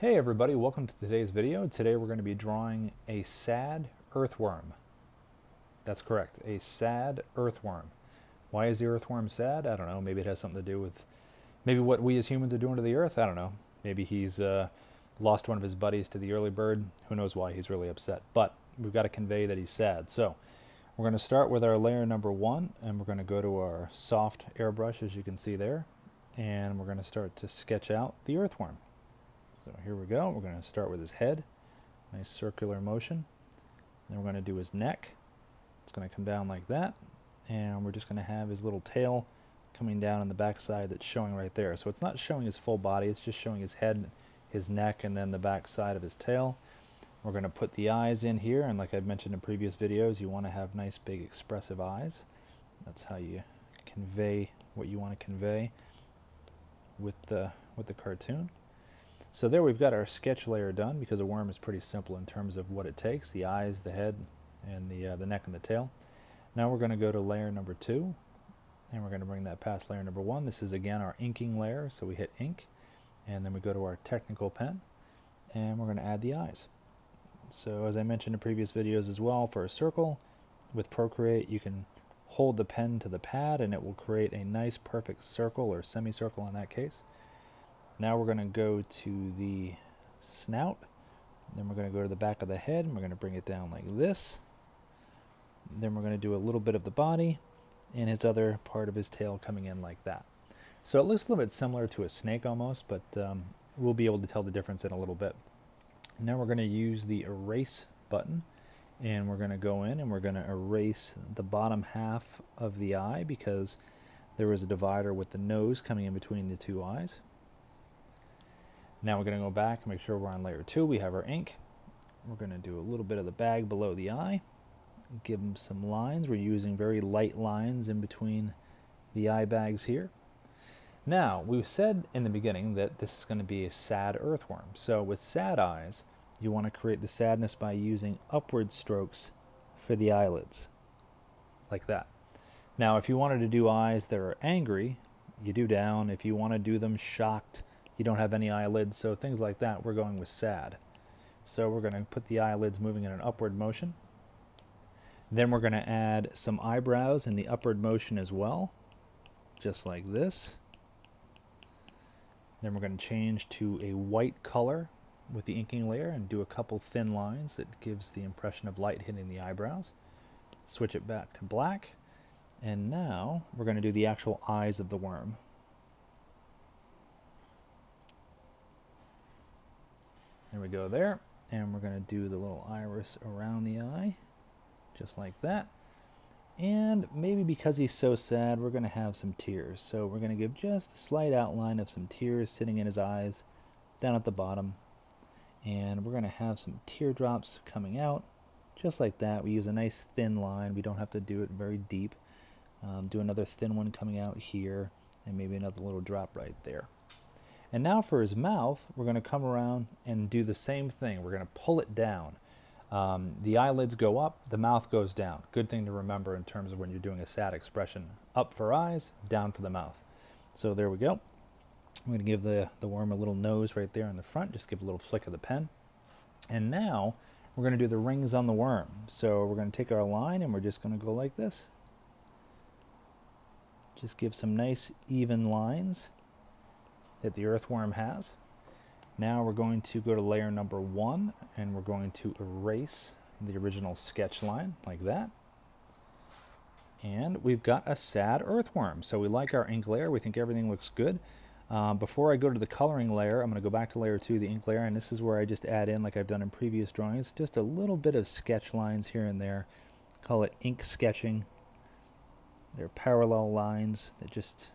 Hey everybody, welcome to today's video. Today we're going to be drawing a SAD earthworm. That's correct, a SAD earthworm. Why is the earthworm sad? I don't know. Maybe it has something to do with maybe what we as humans are doing to the earth. I don't know. Maybe he's lost one of his buddies to the early bird. Who knows why he's really upset. But we've got to convey that he's sad. So we're going to start with our layer number 1, and we're going to go to our soft airbrush, as you can see there, and we're going to start to sketch out the earthworm. So here we go. We're going to start with his head, nice circular motion. Then we're going to do his neck. It's going to come down like that, and we're just going to have his little tail coming down on the back side that's showing right there. So it's not showing his full body, it's just showing his head, his neck, and then the back side of his tail. We're going to put the eyes in here, and like I've mentioned in previous videos, you want to have nice big expressive eyes. That's how you convey what you want to convey with the cartoon. So there we've got our sketch layer done, because a worm is pretty simple in terms of what it takes: the eyes, the head, and the neck and the tail. Now we're going to go to layer number 2, and we're going to bring that past layer number 1. This is again our inking layer, so we hit ink, and then we go to our technical pen, and we're going to add the eyes. So as I mentioned in previous videos as well, for a circle with Procreate, you can hold the pen to the pad and it will create a nice perfect circle, or semicircle in that case. Now we're going to go to the snout, then we're going to go to the back of the head, and we're going to bring it down like this. Then we're going to do a little bit of the body, and his other part of his tail coming in like that. So it looks a little bit similar to a snake almost, but we'll be able to tell the difference in a little bit. Now we're going to use the erase button, and we're going to go in and we're going to erase the bottom half of the eye, because there is a divider with the nose coming in between the two eyes. Now we're going to go back and make sure we're on layer 2. We have our ink. We're going to do a little bit of the bag below the eye. Give them some lines. We're using very light lines in between the eye bags here. Now, we said in the beginning that this is going to be a sad earthworm. So with sad eyes, you want to create the sadness by using upward strokes for the eyelids, like that. Now, if you wanted to do eyes that are angry, you do down. If you want to do them shocked, you don't have any eyelids, so things like that, we're going with sad. So we're going to put the eyelids moving in an upward motion. Then we're going to add some eyebrows in the upward motion as well, just like this. Then we're going to change to a white color with the inking layer and do a couple thin lines that gives the impression of light hitting the eyebrows. Switch it back to black, and now we're going to do the actual eyes of the worm. There we go there, and we're going to do the little iris around the eye, just like that. And maybe because he's so sad, we're going to have some tears. So we're going to give just a slight outline of some tears sitting in his eyes down at the bottom. And we're going to have some teardrops coming out, just like that. We use a nice thin line. We don't have to do it very deep. Do another thin one coming out here, and maybe another little drop right there. And now for his mouth, we're going to come around and do the same thing. We're going to pull it down. The eyelids go up, the mouth goes down. Good thing to remember in terms of when you're doing a sad expression. Up for eyes, down for the mouth. So there we go. I'm going to give the worm a little nose right there in the front. Just give a little flick of the pen. And now we're going to do the rings on the worm. So we're going to take our line and we're just going to go like this. Just give some nice even lines that the earthworm has. Now we're going to go to layer number 1, and we're going to erase the original sketch line like that. And we've got a sad earthworm. So we like our ink layer. We think everything looks good. Before I go to the coloring layer, I'm going to go back to layer 2, the ink layer, and this is where I just add in, like I've done in previous drawings, just a little bit of sketch lines here and there. Call it ink sketching. They're parallel lines that just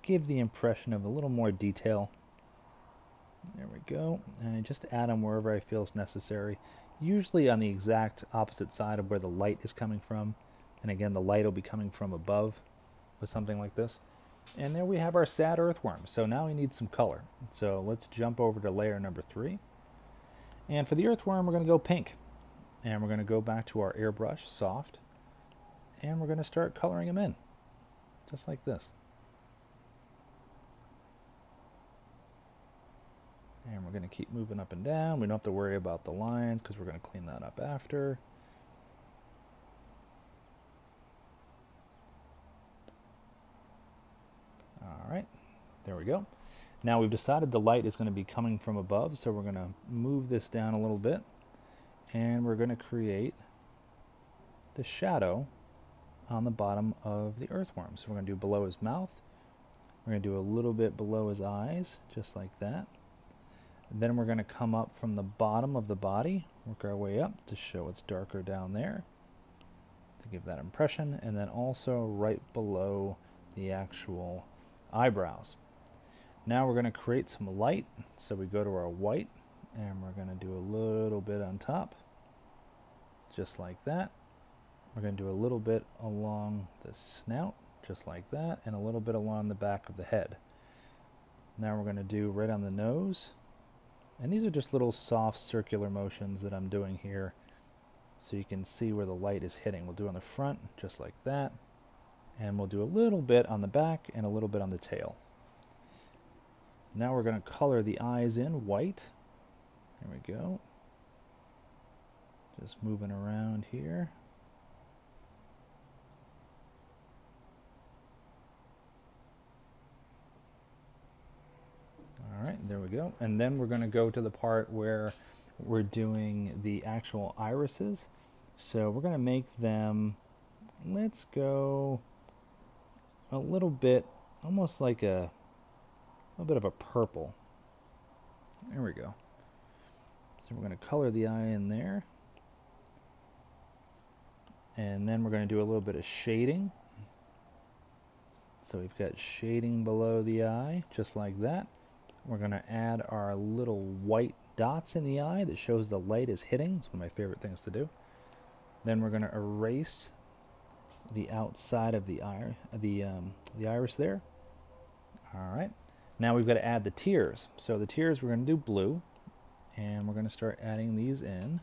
give the impression of a little more detail. There we go, and I just add them wherever I feel is necessary, usually on the exact opposite side of where the light is coming from. And again, the light will be coming from above with something like this. And there we have our sad earthworm. So now we need some color. So let's jump over to layer number 3. And for the earthworm, we're going to go pink. And we're going to go back to our airbrush, soft, and we're going to start coloring him in, just like this. And we're going to keep moving up and down. We don't have to worry about the lines because we're going to clean that up after. All right, there we go. Now we've decided the light is going to be coming from above, so we're going to move this down a little bit, and we're going to create the shadow on the bottom of the earthworm. So we're going to do below his mouth. We're going to do a little bit below his eyes, just like that. And then we're going to come up from the bottom of the body, work our way up to show it's darker down there, to give that impression, and then also right below the actual eyebrows. Now we're going to create some light, so we go to our white, and we're going to do a little bit on top, just like that. We're going to do a little bit along the snout, just like that, and a little bit along the back of the head. Now we're going to do right on the nose, and these are just little soft circular motions that I'm doing here, so you can see where the light is hitting. We'll do on the front, just like that, and we'll do a little bit on the back and a little bit on the tail. Now we're going to color the eyes in white. There we go. Just moving around here. All right, there we go. And then we're going to go to the part where we're doing the actual irises. So we're going to make them, let's go a little bit, almost like a bit of a purple. There we go. So we're going to color the eye in there. And then we're going to do a little bit of shading. So we've got shading below the eye, just like that. We're going to add our little white dots in the eye that shows the light is hitting. It's one of my favorite things to do. Then we're going to erase the outside of the iris there. All right. Now we've got to add the tears. So the tears we're going to do blue, and we're going to start adding these in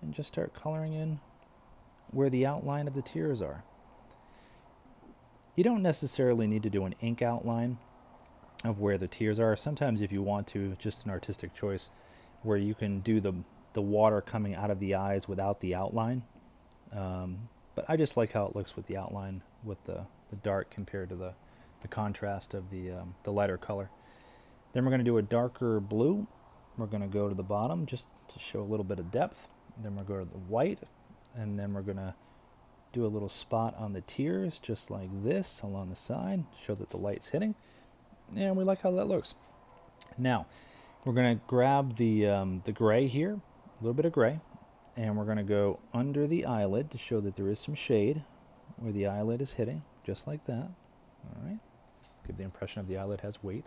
and just start coloring in where the outline of the tears are. You don't necessarily need to do an ink outline of where the tears are. Sometimes if you want to, just an artistic choice where you can do the water coming out of the eyes without the outline. But I just like how it looks with the outline, with the dark compared to the contrast of the lighter color. Then we're going to do a darker blue. We're going to go to the bottom just to show a little bit of depth. Then we're going to go to the white, and then we're going to do a little spot on the tears, just like this, along the side, show that the light's hitting. And we like how that looks. Now, we're going to grab the gray here, a little bit of gray, and we're going to go under the eyelid to show that there is some shade where the eyelid is hitting, just like that. All right. Give the impression of the eyelid has weight.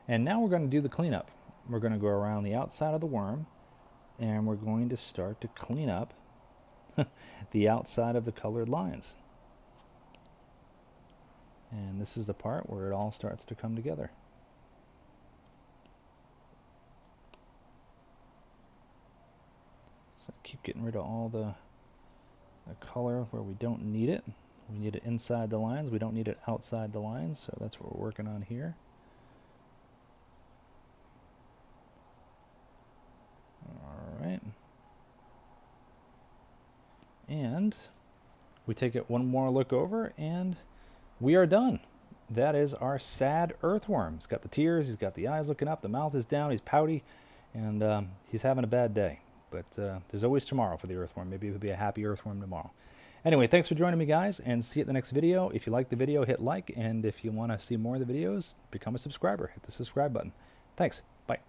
And now we're going to do the cleanup. We're going to go around the outside of the worm, and we're going to start to clean up the outside of the colored lines. And this is the part where it all starts to come together. So keep getting rid of all the color where we don't need it. We need it inside the lines. We don't need it outside the lines, so that's what we're working on here. All right. And we take it one more look over, and we are done. That is our SAD earthworm. He's got the tears, he's got the eyes looking up, the mouth is down, he's pouty, and he's having a bad day. But there's always tomorrow for the earthworm. Maybe it'll be a happy earthworm tomorrow. Anyway, thanks for joining me, guys, and see you at the next video. If you like the video, hit like, and if you want to see more of the videos, become a subscriber. Hit the subscribe button. Thanks. Bye.